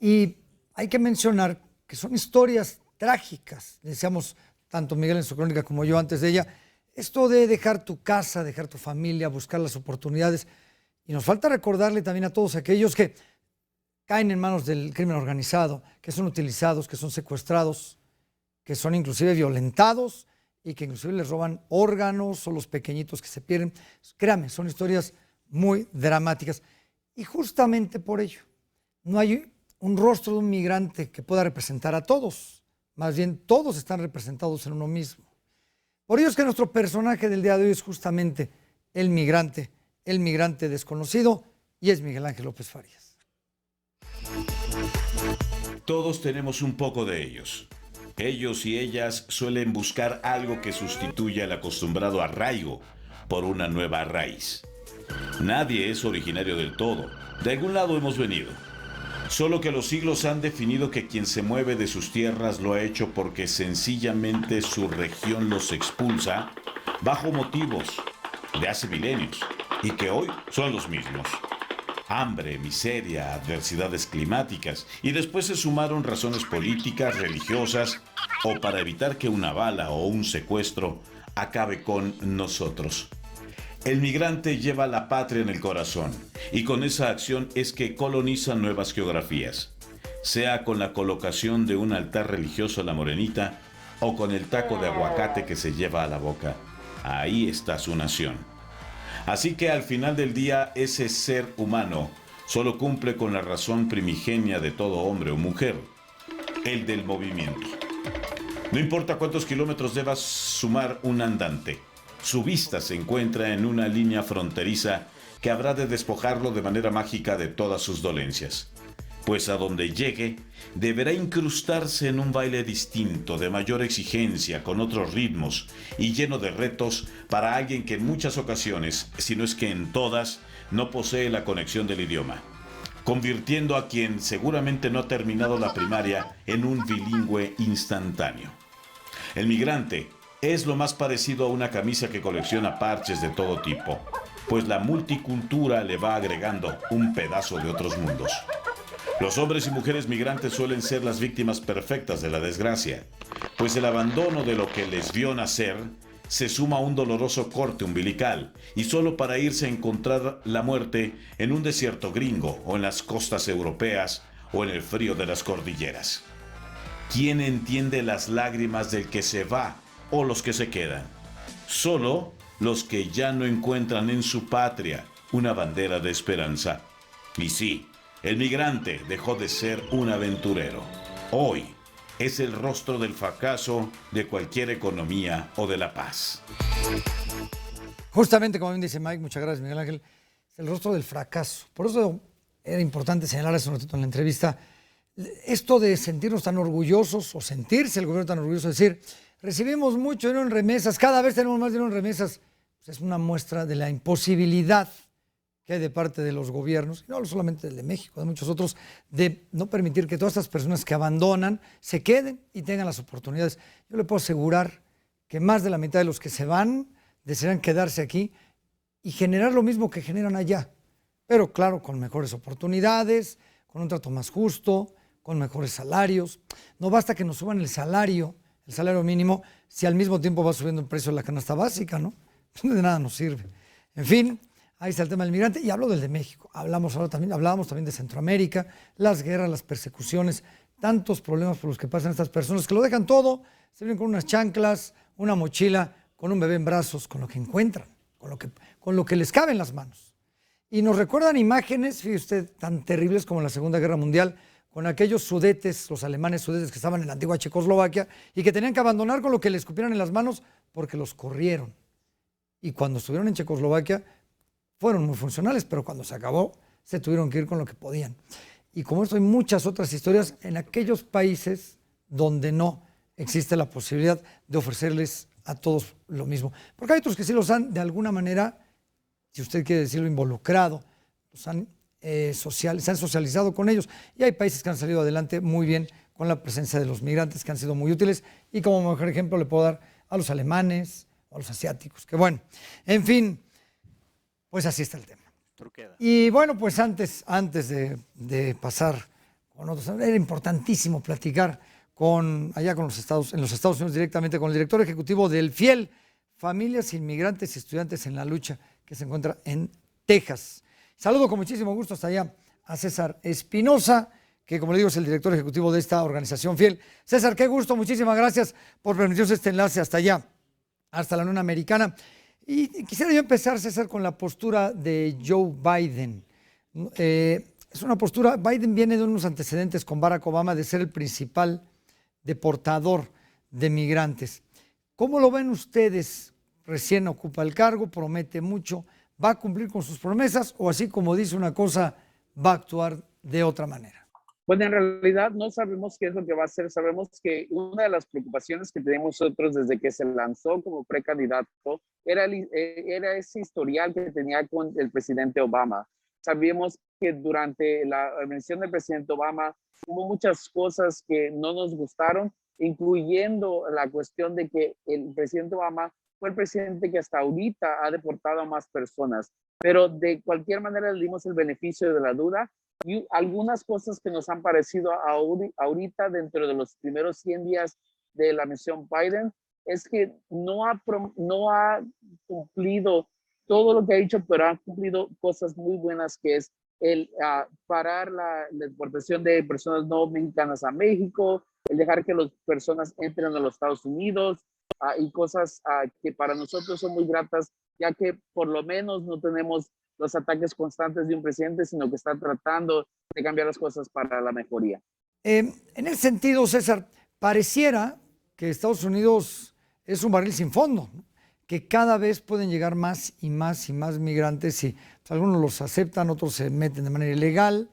S2: Y hay que mencionar que son historias trágicas. Decíamos tanto Miguel en su crónica como yo antes de ella, esto de dejar tu casa, dejar tu familia, buscar las oportunidades. Y nos falta recordarle también a todos aquellos que caen en manos del crimen organizado, que son utilizados, que son secuestrados, que son inclusive violentados y que inclusive les roban órganos o los pequeñitos que se pierden. Créame, son historias muy dramáticas. Y justamente por ello, no hay un rostro de un migrante que pueda representar a todos. Más bien, todos están representados en uno mismo. Por ello es que nuestro personaje del día de hoy es justamente el migrante desconocido, y es Miguel Ángel López Farías.
S1: Todos tenemos un poco de ellos. Ellos y ellas suelen buscar algo que sustituya el acostumbrado arraigo por una nueva raíz. Nadie es originario del todo. De algún lado hemos venido. Solo que los siglos han definido que quien se mueve de sus tierras lo ha hecho porque sencillamente su región los expulsa bajo motivos de hace milenios y que hoy son los mismos. Hambre, miseria, adversidades climáticas y después se sumaron razones políticas, religiosas o para evitar que una bala o un secuestro acabe con nosotros. El migrante lleva la patria en el corazón y con esa acción es que coloniza nuevas geografías, sea con la colocación de un altar religioso a la morenita o con el taco de aguacate que se lleva a la boca. Ahí está su nación. Así que al final del día ese ser humano solo cumple con la razón primigenia de todo hombre o mujer, el del movimiento. No importa cuántos kilómetros deba sumar un andante, su vista se encuentra en una línea fronteriza que habrá de despojarlo de manera mágica de todas sus dolencias. Pues a donde llegue, deberá incrustarse en un baile distinto, de mayor exigencia, con otros ritmos y lleno de retos para alguien que en muchas ocasiones, si no es que en todas, no posee la conexión del idioma, convirtiendo a quien seguramente no ha terminado la primaria en un bilingüe instantáneo. El migrante es lo más parecido a una camisa que colecciona parches de todo tipo, pues la multicultura le va agregando un pedazo de otros mundos. Los hombres y mujeres migrantes suelen ser las víctimas perfectas de la desgracia, pues el abandono de lo que les vio nacer se suma a un doloroso corte umbilical, y solo para irse a encontrar la muerte en un desierto gringo o en las costas europeas o en el frío de las cordilleras. ¿Quién entiende las lágrimas del que se va o los que se quedan? Solo los que ya no encuentran en su patria una bandera de esperanza. Y sí, el migrante dejó de ser un aventurero. Hoy es el rostro del fracaso de cualquier economía o de la paz.
S2: Justamente como bien dice Mike, muchas gracias Miguel Ángel, es el rostro del fracaso. Por eso era importante señalar hace un ratito en la entrevista, esto de sentirnos tan orgullosos o sentirse el gobierno tan orgulloso, es decir, recibimos mucho dinero en remesas, cada vez tenemos más dinero en remesas, pues es una muestra de la imposibilidad que hay de parte de los gobiernos, y no solamente del de México, de muchos otros, de no permitir que todas estas personas que abandonan se queden y tengan las oportunidades. Yo le puedo asegurar que más de la mitad de los que se van desean quedarse aquí y generar lo mismo que generan allá, pero claro, con mejores oportunidades, con un trato más justo, con mejores salarios. No basta que nos suban el salario mínimo, si al mismo tiempo va subiendo el precio de la canasta básica, ¿no? De nada nos sirve. En fin, ahí está el tema del migrante, y hablo del de México. Hablábamos también de Centroamérica, las guerras, las persecuciones, tantos problemas por los que pasan estas personas que lo dejan todo, se vienen con unas chanclas, una mochila, con un bebé en brazos, con lo que encuentran, con lo que les cabe en las manos. Y nos recuerdan imágenes, fíjese usted, tan terribles como en la Segunda Guerra Mundial, con aquellos sudetes, los alemanes sudetes que estaban en la antigua Checoslovaquia y que tenían que abandonar con lo que les escupieran en las manos porque los corrieron. Y cuando estuvieron en Checoslovaquia fueron muy funcionales, pero cuando se acabó se tuvieron que ir con lo que podían. Y como esto hay muchas otras historias en aquellos países donde no existe la posibilidad de ofrecerles a todos lo mismo. Porque hay otros que sí los han, de alguna manera, si usted quiere decirlo, involucrado, los han se han socializado con ellos. Y hay países que han salido adelante muy bien con la presencia de los migrantes, que han sido muy útiles. Y como mejor ejemplo le puedo dar a los alemanes o a los asiáticos. Que bueno, en fin, pues así está el tema. Y bueno, pues antes de pasar con otros, era importantísimo platicar en los Estados Unidos directamente con el director ejecutivo del FIEL, Familias, Inmigrantes y Estudiantes en la Lucha, que se encuentra en Texas. Saludo con muchísimo gusto hasta allá a César Espinosa, que como le digo es el director ejecutivo de esta organización FIEL. César, qué gusto, muchísimas gracias por permitirnos este enlace hasta allá, hasta la Unión Americana. Y quisiera yo empezar, César, con la postura de Joe Biden. Es una postura, Biden viene de unos antecedentes con Barack Obama de ser el principal deportador de migrantes. ¿Cómo lo ven ustedes? Recién ocupa el cargo, promete mucho. ¿Va a cumplir con sus promesas o así como dice una cosa, va a actuar de otra manera?
S9: Pues en realidad no sabemos qué es lo que va a hacer. Sabemos que una de las preocupaciones que tenemos nosotros desde que se lanzó como precandidato era ese historial que tenía con el presidente Obama. Sabíamos que durante la administración del presidente Obama hubo muchas cosas que no nos gustaron, incluyendo la cuestión de que el presidente Obama fue el presidente que hasta ahorita ha deportado a más personas, pero de cualquier manera le dimos el beneficio de la duda y algunas cosas que nos han parecido ahorita dentro de los primeros 100 días de la misión Biden es que no ha cumplido todo lo que ha hecho, pero ha cumplido cosas muy buenas, que es el parar la deportación de personas no mexicanas a México, el dejar que las personas entren a los Estados Unidos, y cosas que para nosotros son muy gratas, ya que por lo menos no tenemos los ataques constantes de un presidente, sino que está tratando de cambiar las cosas para la mejoría.
S2: En ese sentido, César, pareciera que Estados Unidos es un barril sin fondo, ¿no? Que cada vez pueden llegar más y más y más migrantes y pues, algunos los aceptan, otros se meten de manera ilegal.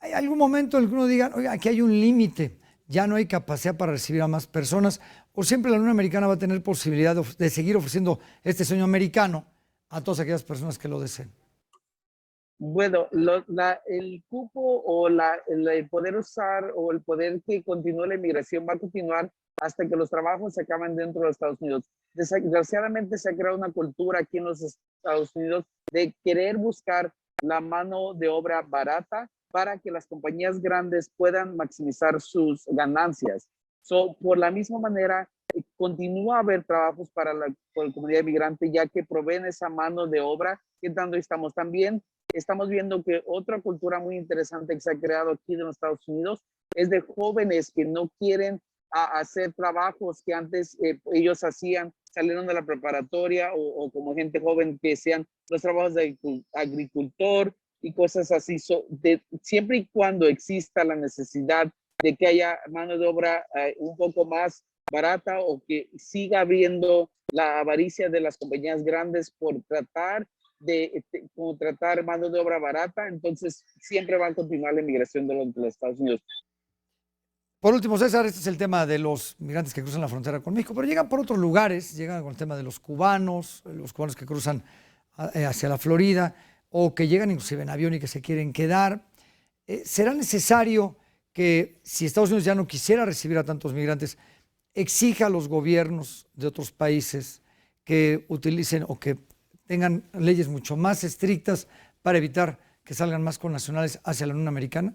S2: ¿Hay algún momento en el que uno diga, oiga, aquí hay un límite, ya no hay capacidad para recibir a más personas, o siempre la Unión Americana va a tener posibilidad de seguir ofreciendo este sueño americano a todas aquellas personas que lo deseen?
S9: Bueno, el cupo o el poder usar o el poder que continúe la inmigración va a continuar hasta que los trabajos se acaben dentro de los Estados Unidos. Desgraciadamente se ha creado una cultura aquí en los Estados Unidos de querer buscar la mano de obra barata para que las compañías grandes puedan maximizar sus ganancias. Por la misma manera, continúa a haber trabajos para la comunidad migrante, ya que proveen esa mano de obra que tanto estamos. También estamos viendo que otra cultura muy interesante que se ha creado aquí en los Estados Unidos es de jóvenes que no quieren hacer trabajos que antes ellos hacían, salieron de la preparatoria o como gente joven que sean los trabajos de agricultor y cosas así. Siempre y cuando exista la necesidad de que haya mano de obra un poco más barata, o que siga habiendo la avaricia de las compañías grandes por tratar de contratar mano de obra barata, entonces siempre va a continuar la inmigración de los Estados Unidos.
S2: Por último, César, este es el tema de los migrantes que cruzan la frontera con México, pero llegan por otros lugares, llegan con el tema de los cubanos que cruzan hacia la Florida, o que llegan inclusive en avión y que se quieren quedar. ¿Será necesario que, si Estados Unidos ya no quisiera recibir a tantos migrantes, exija a los gobiernos de otros países que utilicen o que tengan leyes mucho más estrictas para evitar que salgan más connacionales hacia la Unión Americana?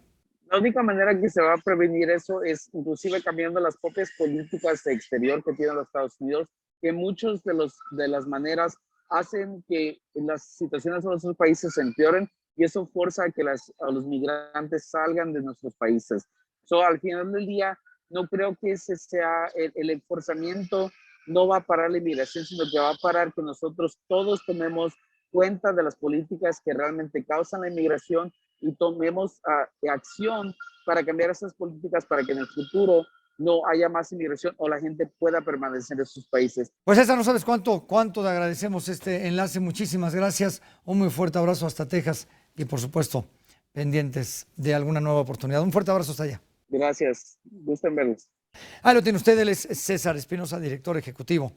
S9: La única manera que se va a prevenir eso es inclusive cambiando las propias políticas de exterior que tienen los Estados Unidos, que muchos de las maneras hacen que las situaciones en nuestros países se empeoren, y eso forza a que a los migrantes salgan de nuestros países. Al final del día, no creo que ese sea el enforzamiento, no va a parar la inmigración, sino que va a parar que nosotros todos tomemos cuenta de las políticas que realmente causan la inmigración y tomemos acción para cambiar esas políticas, para que en el futuro no haya más inmigración o la gente pueda permanecer en sus países.
S2: Pues César, no sabes cuánto te agradecemos este enlace. Muchísimas gracias. Un muy fuerte abrazo hasta Texas y, por supuesto, pendientes de alguna nueva oportunidad. Un fuerte abrazo hasta allá.
S9: Gracias. Gusto en verlos.
S2: Ahí lo tiene usted. Él es César Espinosa, director ejecutivo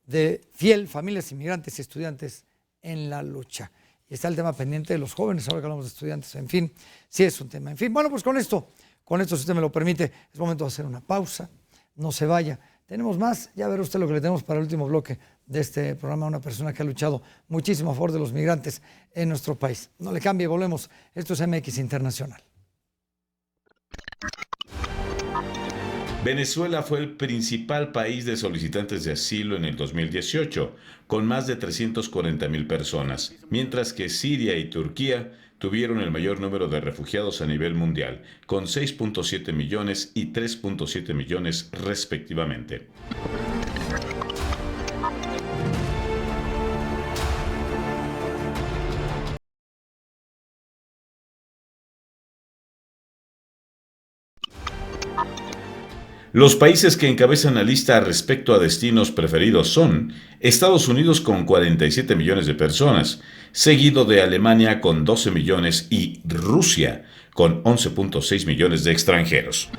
S2: de FIEL, Familias Inmigrantes y Estudiantes en la Lucha. Y está el tema pendiente de los jóvenes, ahora que hablamos de estudiantes. En fin, sí es un tema. En fin, bueno, pues con esto, si usted me lo permite, es momento de hacer una pausa. No se vaya. Tenemos más. Ya verá usted lo que le tenemos para el último bloque de este programa. Una persona que ha luchado muchísimo a favor de los migrantes en nuestro país. No le cambie, volvemos. Esto es MX Internacional.
S1: Venezuela fue el principal país de solicitantes de asilo en el 2018, con más de 340,000 personas, mientras que Siria y Turquía tuvieron el mayor número de refugiados a nivel mundial, con 6.7 millones y 3.7 millones respectivamente. Los países que encabezan la lista respecto a destinos preferidos son Estados Unidos con 47 millones de personas, seguido de Alemania con 12 millones y Rusia con 11.6 millones de extranjeros.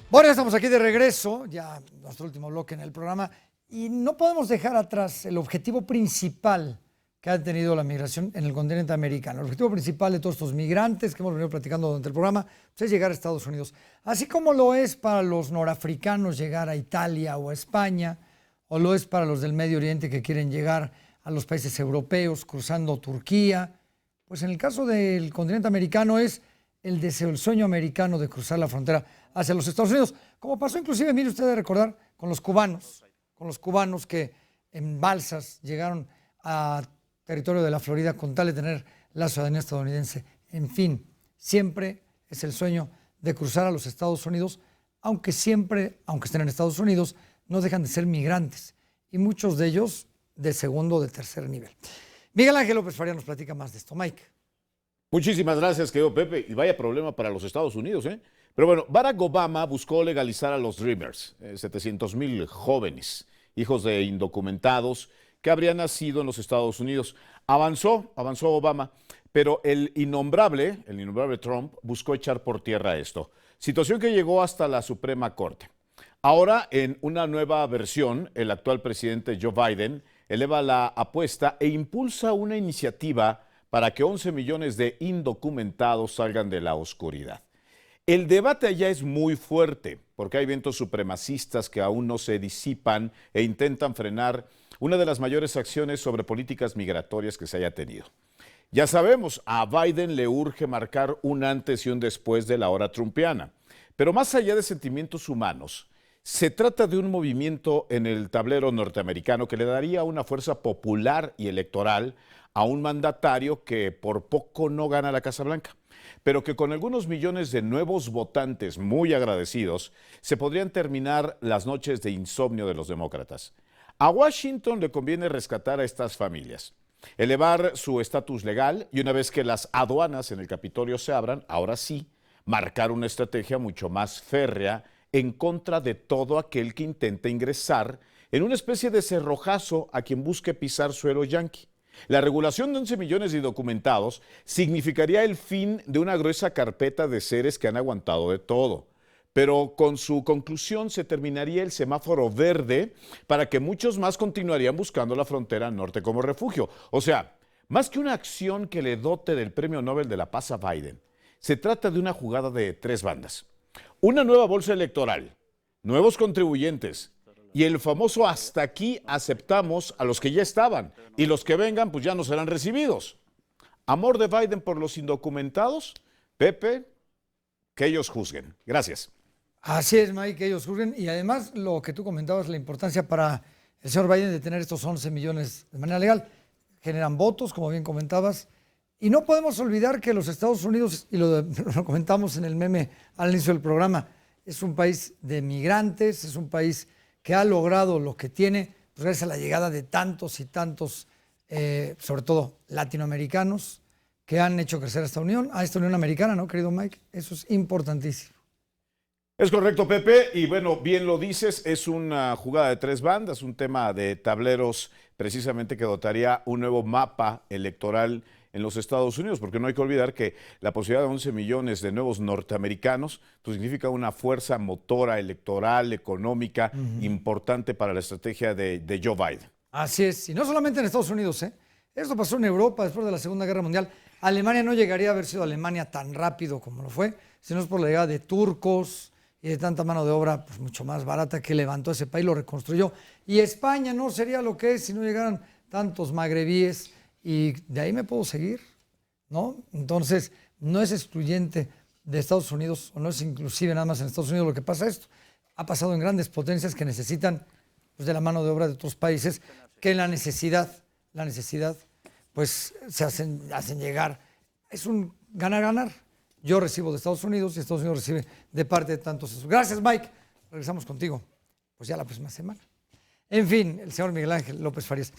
S2: Bueno, ya estamos aquí de regreso, ya nuestro último bloque en el programa, y no podemos dejar atrás el objetivo principal que ha tenido la migración en el continente americano. El objetivo principal de todos estos migrantes que hemos venido platicando durante el programa es llegar a Estados Unidos. Así como lo es para los norafricanos llegar a Italia o a España, o lo es para los del Medio Oriente que quieren llegar a los países europeos cruzando Turquía, pues en el caso del continente americano es el deseo, el sueño americano de cruzar la frontera hacia los Estados Unidos, como pasó inclusive, mire usted de recordar, con los cubanos que en balsas llegaron a territorio de la Florida con tal de tener la ciudadanía estadounidense. En fin, siempre es el sueño de cruzar a los Estados Unidos, aunque estén en Estados Unidos, no dejan de ser migrantes, y muchos de ellos de segundo o de tercer nivel. Miguel Ángel López Faría nos platica más de esto. Mike.
S10: Muchísimas gracias, querido Pepe. Y vaya problema para los Estados Unidos, ¿eh? Pero bueno, Barack Obama buscó legalizar a los Dreamers, 700,000 jóvenes, hijos de indocumentados que habrían nacido en los Estados Unidos. Avanzó Obama, pero el innombrable Trump buscó echar por tierra esto. Situación que llegó hasta la Suprema Corte. Ahora, en una nueva versión, el actual presidente Joe Biden eleva la apuesta e impulsa una iniciativa para que 11 millones de indocumentados salgan de la oscuridad. El debate allá es muy fuerte porque hay vientos supremacistas que aún no se disipan e intentan frenar una de las mayores acciones sobre políticas migratorias que se haya tenido. Ya sabemos, a Biden le urge marcar un antes y un después de la hora trumpiana. Pero más allá de sentimientos humanos, se trata de un movimiento en el tablero norteamericano que le daría una fuerza popular y electoral a un mandatario que por poco no gana la Casa Blanca, pero que con algunos millones de nuevos votantes muy agradecidos se podrían terminar las noches de insomnio de los demócratas. A Washington le conviene rescatar a estas familias, elevar su estatus legal y una vez que las aduanas en el Capitolio se abran, ahora sí, marcar una estrategia mucho más férrea en contra de todo aquel que intente ingresar en una especie de cerrojazo a quien busque pisar suelo yanqui. La regulación de 11 millones de indocumentados significaría el fin de una gruesa carpeta de seres que han aguantado de todo. Pero con su conclusión se terminaría el semáforo verde para que muchos más continuarían buscando la frontera norte como refugio. O sea, más que una acción que le dote del Premio Nobel de la Paz a Biden, se trata de una jugada de tres bandas. Una nueva bolsa electoral, nuevos contribuyentes y el famoso hasta aquí aceptamos a los que ya estaban y los que vengan pues ya no serán recibidos. Amor de Biden por los indocumentados, Pepe, que ellos juzguen. Gracias.
S2: Así es, Mike, que ellos juzguen. Y además lo que tú comentabas, la importancia para el señor Biden de tener estos 11 millones de manera legal. Generan votos, como bien comentabas. Y no podemos olvidar que los Estados Unidos, y lo comentamos en el meme al inicio del programa, es un país de migrantes, es un país que ha logrado lo que tiene, pues gracias a la llegada de tantos y tantos, sobre todo latinoamericanos, que han hecho crecer a esta unión americana, ¿no, querido Mike? Eso es importantísimo.
S10: Es correcto, Pepe, y bueno, bien lo dices, es una jugada de tres bandas, un tema de tableros precisamente que dotaría un nuevo mapa electoral en los Estados Unidos, porque no hay que olvidar que la posibilidad de 11 millones de nuevos norteamericanos pues significa una fuerza motora electoral, económica, importante para la estrategia de Joe Biden.
S2: Así es, y no solamente en Estados Unidos, ¿eh? Esto pasó en Europa después de la Segunda Guerra Mundial. Alemania no llegaría a haber sido Alemania tan rápido como lo fue, si no es por la llegada de turcos y de tanta mano de obra pues mucho más barata que levantó ese país, lo reconstruyó. Y España no sería lo que es si no llegaran tantos magrebíes. Y de ahí me puedo seguir, ¿no? Entonces, no es excluyente de Estados Unidos, o no es inclusive nada más en Estados Unidos lo que pasa esto. Ha pasado en grandes potencias que necesitan pues, de la mano de obra de otros países, que la necesidad, pues se hacen llegar. Es un ganar-ganar. Yo recibo de Estados Unidos y Estados Unidos recibe de parte de tantos. Gracias, Mike. Regresamos contigo, pues ya la próxima semana. En fin, el señor Miguel Ángel López Farías.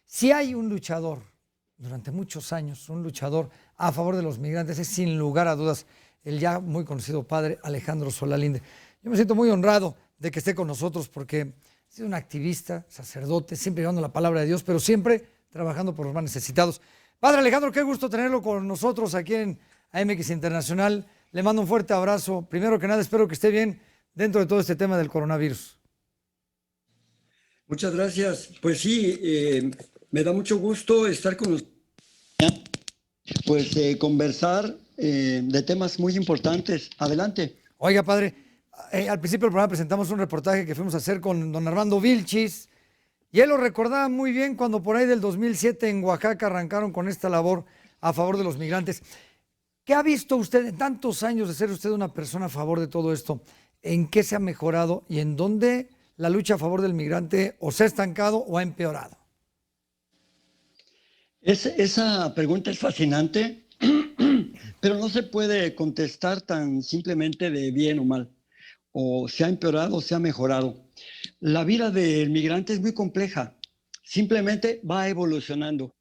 S2: Si hay un luchador durante muchos años, un luchador a favor de los migrantes, es sin lugar a dudas el ya muy conocido padre Alejandro Solalinde. Yo me siento muy honrado de que esté con nosotros porque ha sido un activista, sacerdote, siempre llevando la palabra de Dios, pero siempre trabajando por los más necesitados. Padre Alejandro, qué gusto tenerlo con nosotros aquí en AMX Internacional. Le mando un fuerte abrazo. Primero que nada, espero que esté bien dentro de todo este tema del coronavirus.
S11: Muchas gracias. Pues sí, me da mucho gusto estar con ustedes, pues conversar de temas muy importantes. Adelante.
S2: Oiga, padre, al principio del programa presentamos un reportaje que fuimos a hacer con don Armando Vilchis y él lo recordaba muy bien cuando por ahí del 2007 en Oaxaca arrancaron con esta labor a favor de los migrantes. ¿Qué ha visto usted en tantos años de ser usted una persona a favor de todo esto? ¿En qué se ha mejorado y en dónde la lucha a favor del migrante o se ha estancado o ha empeorado?
S11: Esa pregunta es fascinante, pero no se puede contestar tan simplemente de bien o mal, o se ha empeorado o se ha mejorado. La vida del migrante es muy compleja, simplemente va evolucionando,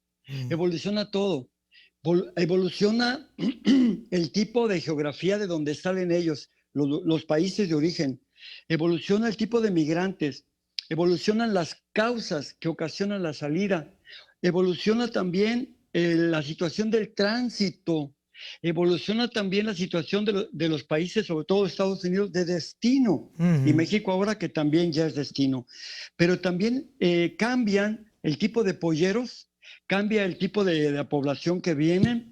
S11: evoluciona todo, evoluciona el tipo de geografía de donde salen ellos, los países de origen, evoluciona el tipo de migrantes, evolucionan las causas que ocasionan la salida, evoluciona también la situación del tránsito, evoluciona también la situación de los países, sobre todo Estados Unidos, de destino, y México ahora que también ya es destino. Pero también cambian el tipo de polleros, cambia el tipo de la población que viene,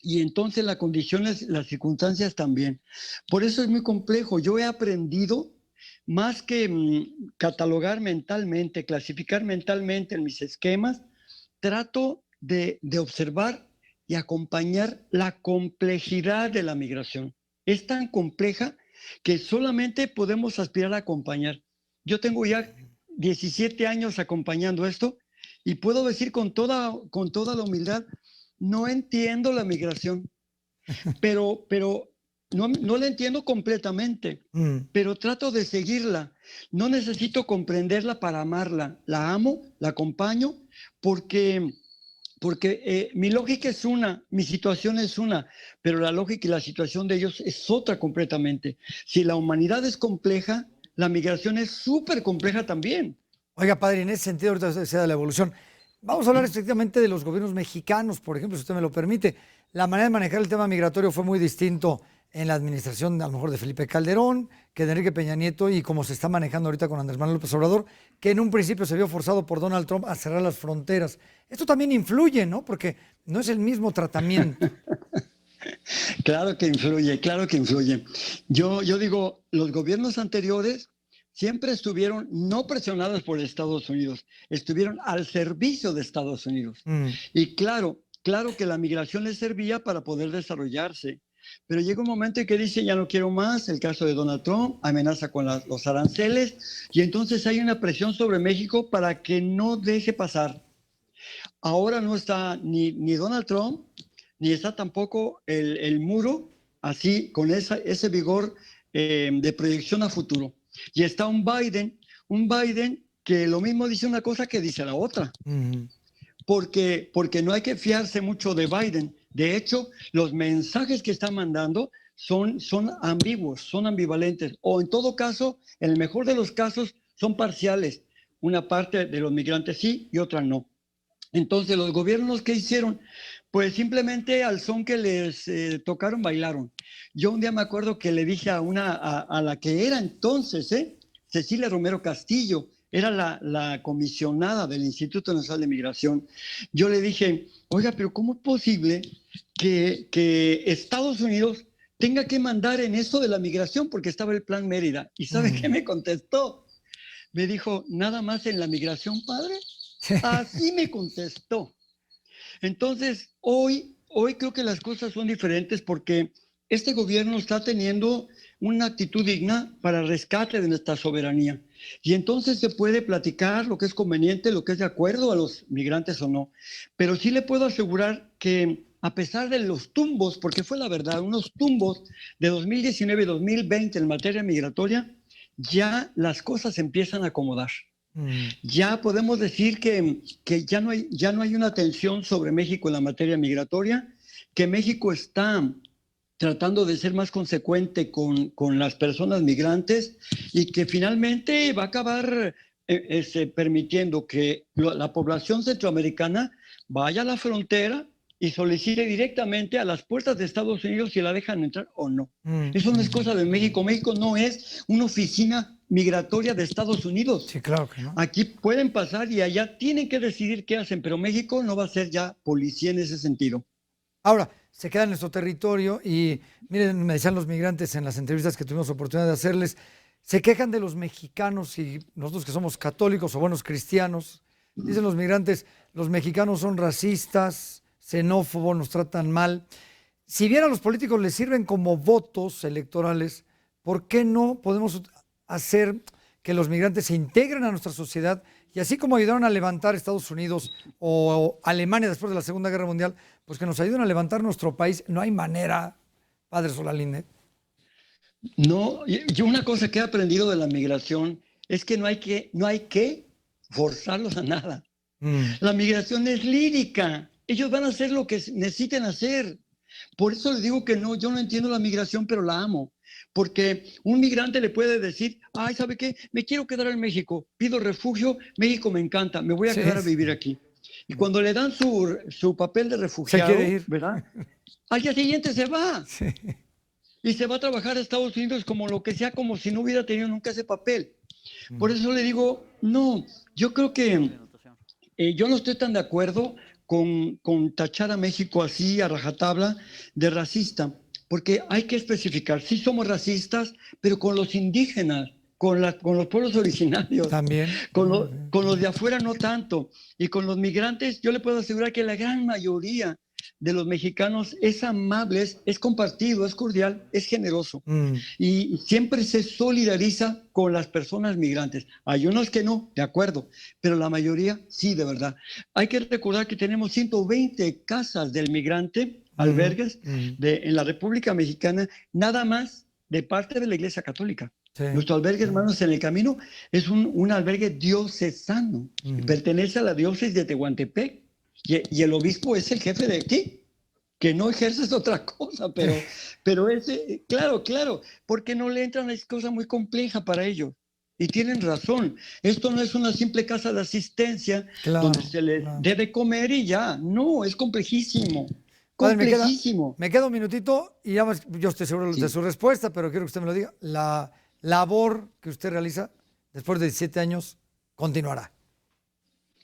S11: y entonces las condiciones, las circunstancias también. Por eso es muy complejo. Yo he aprendido, más que catalogar mentalmente, clasificar mentalmente en mis esquemas, trato de observar y acompañar la complejidad de la migración. Es tan compleja que solamente podemos aspirar a acompañar. Yo tengo ya 17 años acompañando esto y puedo decir con toda la humildad, no entiendo la migración, pero no la entiendo completamente, pero trato de seguirla. No necesito comprenderla para amarla. La amo, la acompaño, porque mi lógica es una, mi situación es una, pero la lógica y la situación de ellos es otra completamente. Si la humanidad es compleja, la migración es súper compleja también.
S2: Oiga, padre, en ese sentido, ahorita usted decía de la evolución. Vamos a hablar estrictamente de los gobiernos mexicanos, por ejemplo, si usted me lo permite. La manera de manejar el tema migratorio fue muy distinto en la administración, a lo mejor, de Felipe Calderón, que de Enrique Peña Nieto, y como se está manejando ahorita con Andrés Manuel López Obrador, que en un principio se vio forzado por Donald Trump a cerrar las fronteras. Esto también influye, ¿no? Porque no es el mismo tratamiento.
S11: Claro que influye, claro que influye. Yo digo, los gobiernos anteriores siempre estuvieron no presionados por Estados Unidos, estuvieron al servicio de Estados Unidos. Y claro que la migración les servía para poder desarrollarse. Pero llega un momento en que dice, ya no quiero más, el caso de Donald Trump, amenaza con los aranceles, y entonces hay una presión sobre México para que no deje pasar. Ahora no está ni Donald Trump, ni está tampoco el muro, así, con ese vigor de proyección a futuro. Y está un Biden que lo mismo dice una cosa que dice la otra. Porque no hay que fiarse mucho de Biden. De hecho, los mensajes que está mandando son ambiguos, son ambivalentes, o en todo caso, en el mejor de los casos, son parciales. Una parte de los migrantes sí y otra no. Entonces, los gobiernos, ¿qué hicieron? Pues simplemente al son que les tocaron, bailaron. Yo un día me acuerdo que le dije a la que era entonces, Cecilia Romero Castillo, era la comisionada del Instituto Nacional de Migración. Yo le dije, oiga, pero ¿cómo es posible que Estados Unidos tenga que mandar en esto de la migración? Porque estaba el Plan Mérida. ¿Y sabe qué me contestó? Me dijo, ¿nada más en la migración, padre? Así me contestó. Entonces, hoy creo que las cosas son diferentes porque este gobierno está teniendo una actitud digna para el rescate de nuestra soberanía. Y entonces se puede platicar lo que es conveniente, lo que es de acuerdo a los migrantes o no. Pero sí le puedo asegurar que a pesar de los tumbos, porque fue la verdad, unos tumbos de 2019 y 2020 en materia migratoria, ya las cosas se empiezan a acomodar. Ya podemos decir que ya no hay una tensión sobre México en la materia migratoria, que México está tratando de ser más consecuente con las personas migrantes y que finalmente va a acabar permitiendo que la población centroamericana vaya a la frontera y solicite directamente a las puertas de Estados Unidos si la dejan entrar o no. Eso no es cosa de México. México no es una oficina migratoria de Estados Unidos.
S2: Sí, claro que no.
S11: Aquí pueden pasar y allá tienen que decidir qué hacen, pero México no va a ser ya policía en ese sentido.
S2: Ahora, se queda en nuestro territorio y miren, me decían los migrantes en las entrevistas que tuvimos oportunidad de hacerles, se quejan de los mexicanos y nosotros que somos católicos o buenos cristianos, dicen los migrantes, los mexicanos son racistas, xenófobos, nos tratan mal. si bien a los políticos les sirven como votos electorales, ¿por qué no podemos hacer que los migrantes se integren a nuestra sociedad? Y así como ayudaron a levantar Estados Unidos o Alemania después de la Segunda Guerra Mundial, pues que nos ayuden a levantar nuestro país. No hay manera, padre Solalinde.
S11: No, yo una cosa que he aprendido de la migración es que no hay que forzarlos a nada. La migración es lírica. Ellos van a hacer lo que necesiten hacer. Por eso les digo que no, yo no entiendo la migración, pero la amo. Porque un migrante le puede decir, ay, ¿sabe qué? Me quiero quedar en México, pido refugio, México me encanta, me voy a quedar a vivir aquí. Y cuando le dan su papel de refugiado,
S2: se quiere ir,
S11: ¿verdad? Al día siguiente se va. Sí. Y se va a trabajar a Estados Unidos como lo que sea, como si no hubiera tenido nunca ese papel. Por eso le digo, no, yo creo que yo no estoy tan de acuerdo con tachar a México así, a rajatabla, de racista. Porque hay que especificar, sí somos racistas, pero con los indígenas, con los pueblos originarios.
S2: También.
S11: Con los de afuera no tanto. Y con los migrantes, yo le puedo asegurar que la gran mayoría de los mexicanos es amable, es compartido, es cordial, es generoso. Y siempre se solidariza con las personas migrantes. Hay unos que no, de acuerdo, pero la mayoría sí, de verdad. Hay que recordar que tenemos 120 casas del migrante, albergues, en la República Mexicana, nada más de parte de la Iglesia Católica. Sí. Nuestro albergue, hermanos, en el camino, es un albergue diocesano. Pertenece a la diócesis de Tehuantepec. Y el obispo es el jefe de aquí, que no ejerces otra cosa, pero claro, porque no le entran, es cosa muy compleja para ellos. Y tienen razón, esto no es una simple casa de asistencia donde se les debe comer y ya, no, es complejísimo. Complejísimo.
S2: Me queda un minutito y ya yo estoy seguro de su respuesta, pero quiero que usted me lo diga. La labor que usted realiza después de 17 años continuará.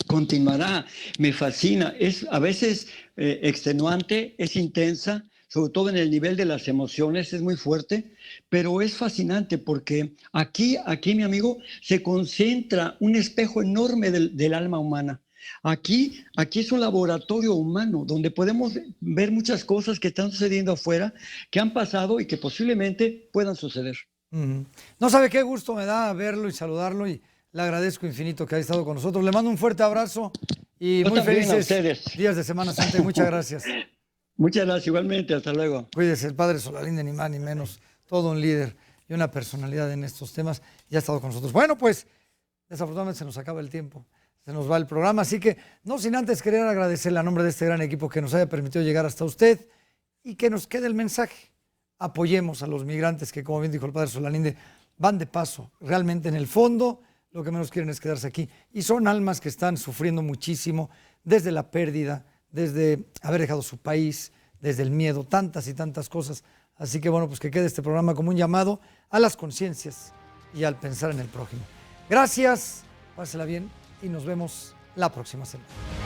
S11: Continuará, me fascina, es a veces extenuante, es intensa, sobre todo en el nivel de las emociones, es muy fuerte, pero es fascinante porque aquí mi amigo, se concentra un espejo enorme del alma humana. Aquí es un laboratorio humano donde podemos ver muchas cosas que están sucediendo afuera, que han pasado y que posiblemente puedan suceder.
S2: No sabe qué gusto me da verlo y saludarlo y le agradezco infinito que haya estado con nosotros. Le mando un fuerte abrazo y muy felices días de Semana Santa. Muchas gracias.
S11: Muchas gracias, igualmente. Hasta luego.
S2: Cuídese, el padre Solalinde, ni más ni menos. Todo un líder y una personalidad en estos temas. Ya ha estado con nosotros. Bueno, pues desafortunadamente se nos acaba el tiempo. Se nos va el programa. Así que no sin antes querer agradecerle a nombre de este gran equipo que nos haya permitido llegar hasta usted y que nos quede el mensaje. Apoyemos a los migrantes que, como bien dijo el padre Solalinde, van de paso. Realmente en el fondo lo que menos quieren es quedarse aquí. Y son almas que están sufriendo muchísimo desde la pérdida, desde haber dejado su país, desde el miedo, tantas y tantas cosas. Así que bueno, pues que quede este programa como un llamado a las conciencias y al pensar en el prójimo. Gracias, pásela bien y nos vemos la próxima semana.